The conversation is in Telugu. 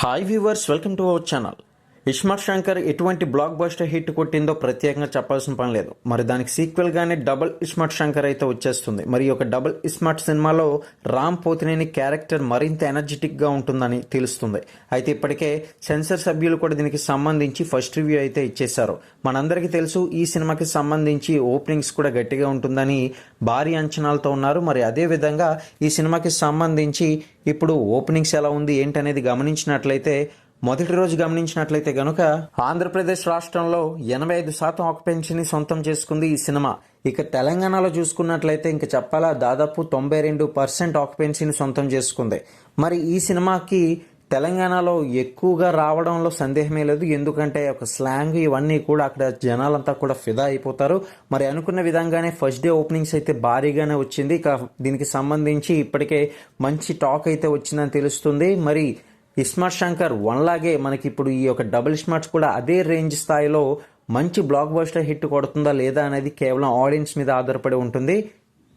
Hi viewers, welcome to our channel. ISmart Shankar ఎటువంటి బ్లాక్ బస్టర్ హిట్ కొట్టిందో ప్రత్యేకంగా చెప్పాల్సిన పని లేదు. మరి దానికి సీక్వెల్ గానే డబుల్ ఇస్మార్ట్ శంకర్ అయితే వచ్చేస్తుంది. మరి ఒక డబుల్ ఇస్మార్ట్ సినిమాలో రామ్ పోతినేని క్యారెక్టర్ మరింత ఎనర్జెటిక్ గా ఉంటుందని తెలుస్తుంది. అయితే ఇప్పటికే సెన్సార్ సభ్యులు కూడా దీనికి సంబంధించి ఫస్ట్ రివ్యూ అయితే ఇచ్చేశారు. మనందరికీ తెలుసు ఈ సినిమాకి సంబంధించి ఓపెనింగ్స్ కూడా గట్టిగా ఉంటుందని భారీ అంచనాలతో ఉన్నారు. మరి అదే విధంగా ఈ సినిమాకి సంబంధించి ఇప్పుడు ఓపెనింగ్స్ ఎలా ఉంది ఏంటనేది గమనించినట్లయితే మొదటి రోజు గమనించినట్లయితే గనుక ఆంధ్రప్రదేశ్ రాష్ట్రంలో 85% ఆక్యుపెన్సీని సొంతం చేసుకుంది ఈ సినిమా. ఇక తెలంగాణలో చూసుకున్నట్లయితే ఇంక చెప్పాలా దాదాపు 92% ఆక్యుపెన్సీని సొంతం చేసుకుంది. మరి ఈ సినిమాకి తెలంగాణలో ఎక్కువగా రావడంలో సందేహమే లేదు. ఎందుకంటే ఒక స్లాంగ్ ఇవన్నీ కూడా అక్కడ జనాలంతా కూడా ఫిదా అయిపోతారు. మరి అనుకున్న విధంగానే ఫస్ట్ డే ఓపెనింగ్స్ అయితే భారీగానే వచ్చింది. ఇక దీనికి సంబంధించి ఇప్పటికే మంచి టాక్ అయితే వచ్చిందని తెలుస్తుంది. మరి ఇస్మార్ట్ శంకర్ వన్ లాగే మనకి ఇప్పుడు ఈ యొక్క డబుల్ ఇస్మార్ట్స్ కూడా అదే రేంజ్ స్థాయిలో మంచి బ్లాక్ బస్టర్ హిట్ కొడుతుందా లేదా అనేది కేవలం ఆడియన్స్ మీద ఆధారపడి ఉంటుంది.